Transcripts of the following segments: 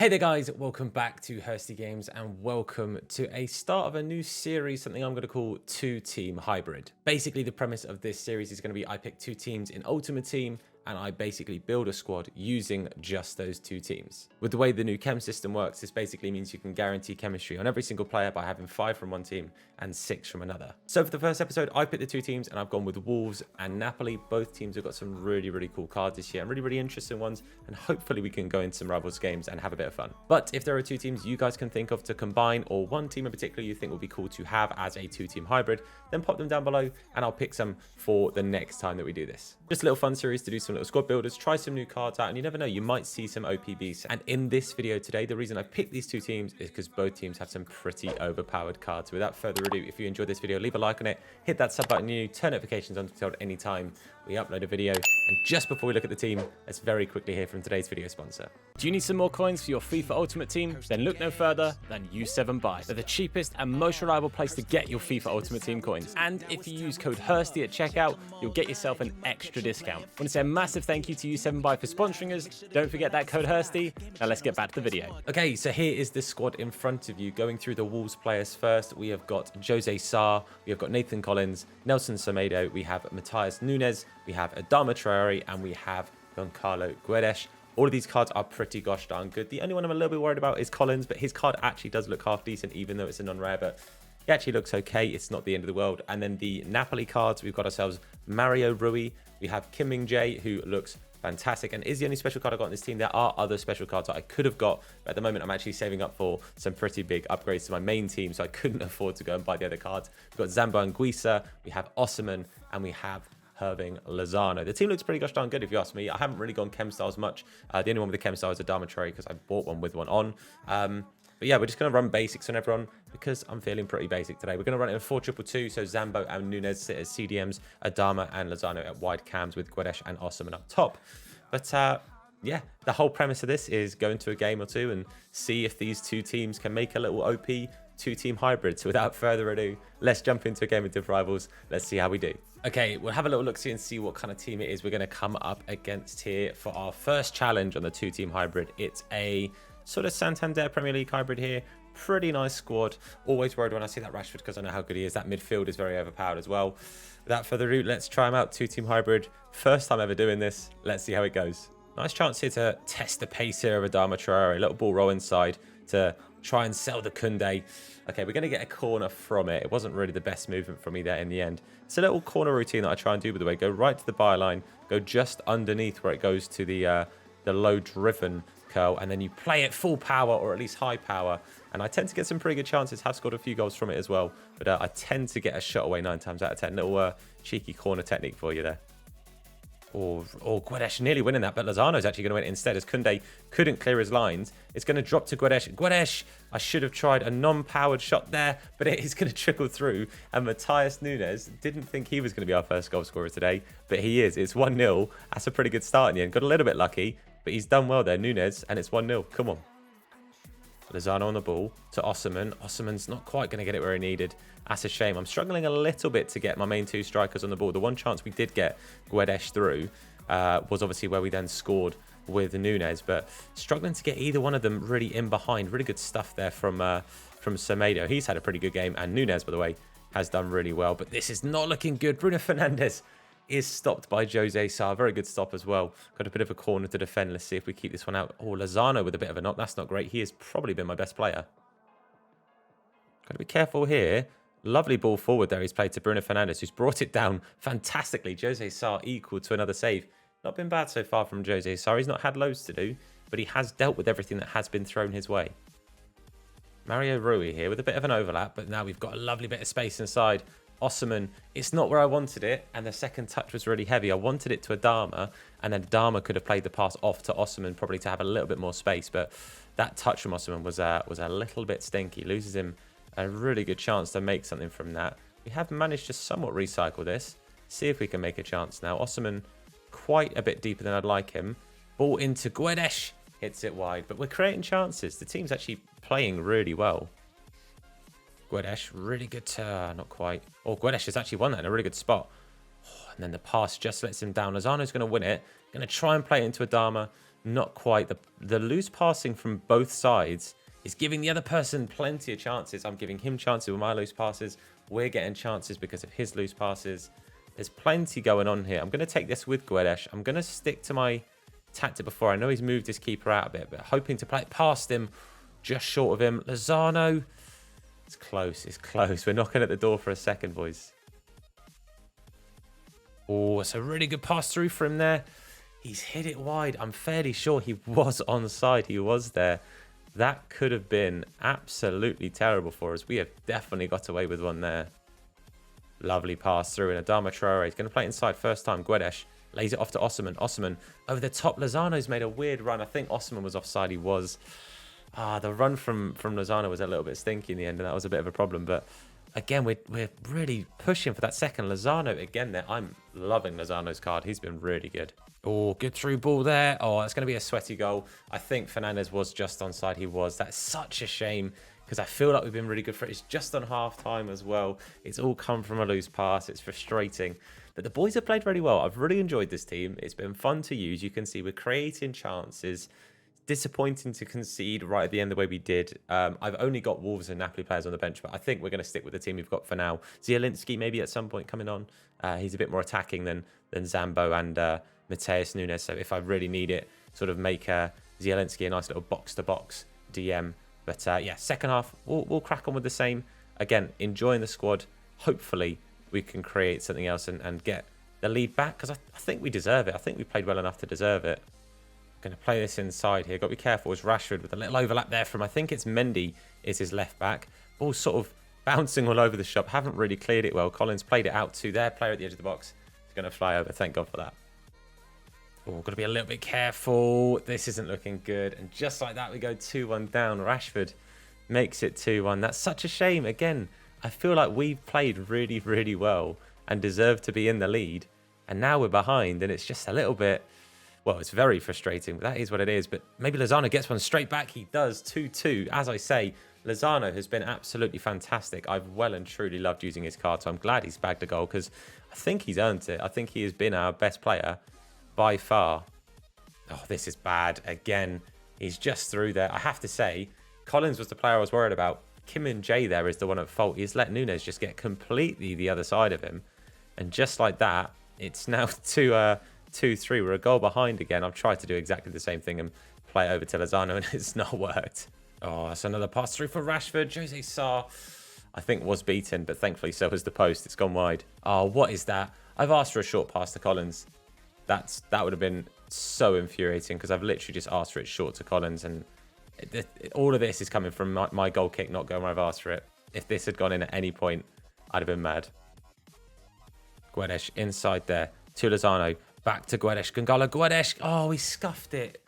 Hey there guys, welcome back to Hursty Games and welcome to a start of a new series, something I'm going to call two-team hybrid. Basically the premise of this series is going to be I pick two teams in Ultimate Team and I basically build a squad using just those two teams. With the way the new chem system works, this basically means you can guarantee chemistry on every single player by having 5 from one team and 6 from another. So for the first episode, I picked the two teams and I've gone with Wolves and Napoli. Both teams have got some really cool cards this year and really interesting ones, and hopefully we can go into some rivals games and have a bit of fun. But if there are two teams you guys can think of to combine, or one team in particular you think will be cool to have as a two-team hybrid, then pop them down below and I'll pick some for the next time that we do this. Just a little fun series to do some little squad builders, try some new cards out, and you never know, you might see some OPBs. And in this video today, the reason I picked these two teams is because both teams have some pretty overpowered cards. Without further ado, if you enjoyed this video, leave a like on it, hit that sub button near you, turn notifications on to be told anytime we upload a video. And just before we look at the team, let's very quickly hear from today's video sponsor. Do you need some more coins for your FIFA Ultimate Team? Then look no further than U7Buy. They're the cheapest and most reliable place to get your FIFA Ultimate Team coins. And if you use code HURSTY at checkout, you'll get yourself an extra discount. I want to say a massive thank you to U7Buy for sponsoring us. Don't forget that code HURSTY. Now let's get back to the video. Okay, so here is the squad in front of you. Going through the Wolves players first, we have got Jose Sarr, we have got Nathan Collins, Nelson Semedo, we have Matthias Nunes, we have Adama Traore, and we have Goncalo Guedes. All of these cards are pretty gosh darn good. The only one I'm a little bit worried about is Collins, but his card actually does look half decent, even though it's a non-rare, but he actually looks okay. It's not the end of the world. And then the Napoli cards, we've got ourselves Mario Rui, we have Kim Min-jae, who looks fantastic and is the only special card I got in this team. There are other special cards that I could have got, but at the moment I'm actually saving up for some pretty big upgrades to my main team, so I couldn't afford to go and buy the other cards. We've got Zamba and Guisa, we have Osimhen, and we have Irving Lozano. The team looks pretty gosh darn good if you ask me. I haven't really gone chem styles much. The only one with the chem style is Adama Traore because I bought one with one on. But yeah, we're just going to run basics on everyone because I'm feeling pretty basic today. We're going to run it in 4-2-2, so Zambo and Nunes sit as CDMs, Adama and Lozano at wide cams with Guedes and Osimhen up top. But yeah, the whole premise of this is go into a game or two and see if these two teams can make a little OP two-team hybrid. So without further ado, let's jump into a game of Div Rivals. Let's see how we do. Okay, we'll have a little look-see and see what kind of team it is we're going to come up against here for our first challenge on the two-team hybrid. It's a sort of Santander Premier League hybrid here. Pretty nice squad. Always worried when I see that Rashford because I know how good he is. That midfield is very overpowered as well. Without further ado, let's try him out. Two-team hybrid. First time ever doing this. Let's see how it goes. Nice chance here to test the pace here of Adama Traore. A little ball roll inside to try and sell the Kunde. Okay, we're going to get a corner from it. It wasn't really the best movement from me there in the end. It's a little corner routine that I try and do, by the way. Go right to the byline, go just underneath where it goes to the low-driven curl, and then you play it full power or at least high power. And I tend to get some pretty good chances. Have scored a few goals from it as well. But I tend to get a shot away 9 times out of 10. Little cheeky corner technique for you there. Oh, Guedes nearly winning that, but Lozano's actually going to win it instead as Kunde couldn't clear his lines. It's going to drop to Guedes. Guedes, I should have tried a non-powered shot there, but it is going to trickle through. And Matthias Nunes didn't think he was going to be our first goal scorer today, but he is. It's 1-0. That's a pretty good start in the end. Got a little bit lucky, but he's done well there, Nunes, and it's 1-0. Come on. Lozano on the ball to Osimhen. Osimhen's not quite going to get it where he needed. That's a shame. I'm struggling a little bit to get my main two strikers on the ball. The one chance we did get Guedes through was obviously where we then scored with Nunes, but struggling to get either one of them really in behind. Really good stuff there from Semedo. He's had a pretty good game, and Nunes, by the way, has done really well, but this is not looking good. Bruno Fernandes is stopped by Jose Sarr. Very good stop as well. Got a bit of a corner to defend. Let's see if we keep this one out. Oh, Lozano with a bit of a knock. That's not great. He has probably been my best player. Got to be careful here. Lovely ball forward there. He's played to Bruno Fernandes, who's brought it down fantastically. Jose Sarr equal to another save. Not been bad so far from Jose Sarr. He's not had loads to do, but he has dealt with everything that has been thrown his way. Mario Rui here with a bit of an overlap, but now we've got a lovely bit of space inside. Osimhen, it's not where I wanted it, and the second touch was really heavy. I wanted it to Adama, and then Adama could have played the pass off to Osimhen, probably to have a little bit more space, but that touch from Osimhen was a little bit stinky. Loses him a really good chance to make something from that. We have managed to somewhat recycle this. See if we can make a chance now. Osimhen quite a bit deeper than I'd like him. Ball into Guedes, hits it wide, but we're creating chances. The team's actually playing really well. Guedes, really good turn, not quite. Oh, Guedes has actually won that in a really good spot. Oh, and then the pass just lets him down. Lozano's going to win it. Going to try and play it into Adama. not quite. The loose passing from both sides is giving the other person plenty of chances. I'm giving him chances with my loose passes. We're getting chances because of his loose passes. There's plenty going on here. I'm going to take this with Guedes. I'm going to stick to my tactic before. I know he's moved his keeper out a bit, but hoping to play it past him, just short of him. Lozano, it's close. It's close. We're knocking at the door for a second, boys. Oh, it's a really good pass through for him there. He's hit it wide. I'm fairly sure he was onside. He was there. That could have been absolutely terrible for us. We have definitely got away with one there. Lovely pass through, and Adama Traore is going to play it inside first time. Guedes lays it off to Osman. Osman over the top. Lozano's made a weird run. I think Osman was offside. He was. The run from Lozano was a little bit stinky in the end, and that was a bit of a problem. But again, we're really pushing for that second. Lozano again there. I'm loving Lozano's card. He's been really good. Oh, good through ball there. Oh, it's going to be a sweaty goal. I think Fernandez was just onside. He was. That's such a shame because I feel like we've been really good for it. It's just on half time as well. It's all come from a loose pass. It's frustrating. But the boys have played really well. I've really enjoyed this team. It's been fun to use. You can see we're creating chances. Disappointing to concede right at the end the way we did. I've only got Wolves and Napoli players on the bench, but I think we're going to stick with the team we've got for now. Zielinski maybe at some point coming on. He's a bit more attacking than Zambo and Matheus Nunes. So if I really need it, sort of make Zielinski a nice little box-to-box DM. But yeah, second half, we'll crack on with the same. Again, enjoying the squad. Hopefully we can create something else and get the lead back, because I think we deserve it. I think we played well enough to deserve it. Going to play this inside here. Got to be careful. It's Rashford with a little overlap there from, I think it's Mendy is his left back. Ball sort of bouncing all over the shop. Haven't really cleared it well. Collins played it out to their player at the edge of the box. He's going to fly over. Thank God for that. Oh, got to be a little bit careful. This isn't looking good. And just like that, we go 2-1 down. Rashford makes it 2-1. That's such a shame. Again, I feel like we've played really, really well and deserve to be in the lead. And now we're behind, and it's just a little bit... Well, it's very frustrating, but that is what it is. But maybe Lozano gets one straight back. He does. 2-2. As I say, Lozano has been absolutely fantastic. I've well and truly loved using his card, so I'm glad he's bagged a goal because I think he's earned it. I think he has been our best player by far. Oh, this is bad. Again, he's just through there. I have to say, Collins was the player I was worried about. Kim and Jay there is the one at fault. He's let Nunes just get completely the other side of him. And just like that, it's now 2-3. We're a goal behind again. I've tried to do exactly the same thing and play it over to Lozano, and it's not worked. Oh, that's another pass through for Rashford. Jose Sarr, I think, was beaten, but thankfully so was the post. It's gone wide. Oh, what is that? I've asked for a short pass to Collins. That would have been so infuriating because I've literally just asked for it short to Collins, and all of this is coming from my goal kick not going where I've asked for it. If this had gone in at any point, I'd have been mad. Guedes inside there to Lozano. Back to Guedes. Gangala Guedes. Oh, he scuffed it.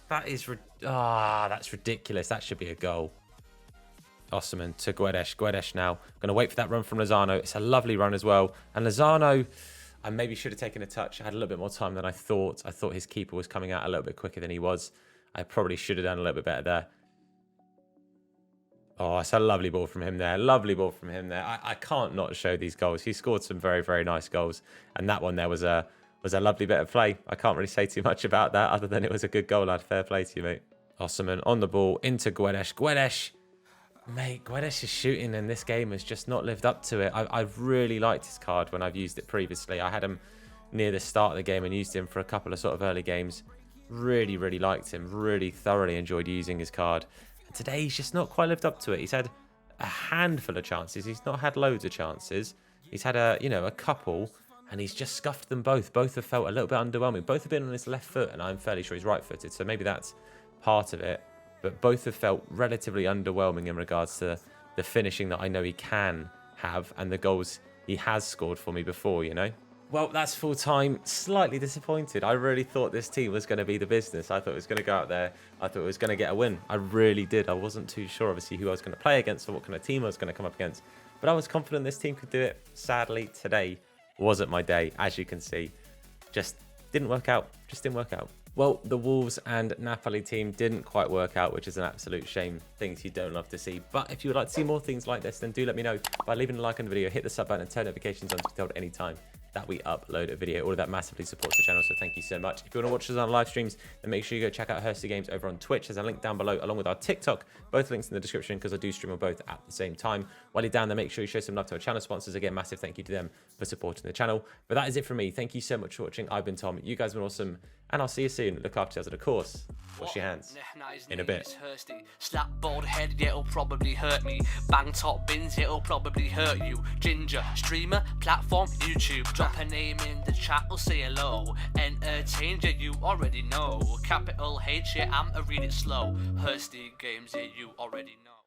That is... that's ridiculous. That should be a goal. Osman to Guedes. Guedes now. Going to wait for that run from Lozano. It's a lovely run as well. And Lozano, I maybe should have taken a touch. I had a little bit more time than I thought. I thought his keeper was coming out a little bit quicker than he was. I probably should have done a little bit better there. Oh, it's a lovely ball from him there. Lovely ball from him there. I can't not show these goals. He scored some very, very nice goals. And that one there was a lovely bit of play. I can't really say too much about that other than it was a good goal, lad. Fair play to you, mate. Osman on the ball into Guedes. Guedes. Mate, Guedes' shooting in this game has just not lived up to it. I've really liked his card when I've used it previously. I had him near the start of the game and used him for a couple of sort of early games. Really, really liked him. Really thoroughly enjoyed using his card. And today he's just not quite lived up to it. He's had a handful of chances. He's not had loads of chances. He's had a couple. And he's just scuffed them both. Both have felt a little bit underwhelming. Both have been on his left foot, and I'm fairly sure he's right-footed, so maybe that's part of it. But both have felt relatively underwhelming in regards to the finishing that I know he can have and the goals he has scored for me before, you know? Well, that's full time. Slightly disappointed. I really thought this team was going to be the business. I thought it was going to go out there. I thought it was going to get a win. I really did. I wasn't too sure, obviously, who I was going to play against or what kind of team I was going to come up against. But I was confident this team could do it. Sadly, today wasn't my day, as you can see. Just didn't work out. Just didn't work out. Well, the Wolves and Napoli team didn't quite work out, which is an absolute shame. Things you don't love to see. But if you would like to see more things like this, then do let me know by leaving a like on the video, hit the sub button and turn notifications on to be told anytime that we upload a video. All of that massively supports the channel, so thank you so much. If you want to watch us on live streams, then make sure you go check out Hursty Games over on Twitch. There's a link down below along with our TikTok. Both links in the description because I do stream on both at the same time. While you're down there, make sure you show some love to our channel sponsors. Again, massive thank you to them for supporting the channel. But that is it from me. Thank you so much for watching. I've been Tom. You guys have been awesome, and I'll see you soon. Look after yourselves, and of course, wash your hands in a bit. Slap bald head, yeah, it'll probably hurt me. Bang top bins, it'll probably hurt you. Ginger, streamer, platform, YouTube. Drop a name in the chat, we'll say hello. Entertained, yeah, you already know. Capital H, yeah, I'm a read it slow. Hursty Games, yeah, you already know.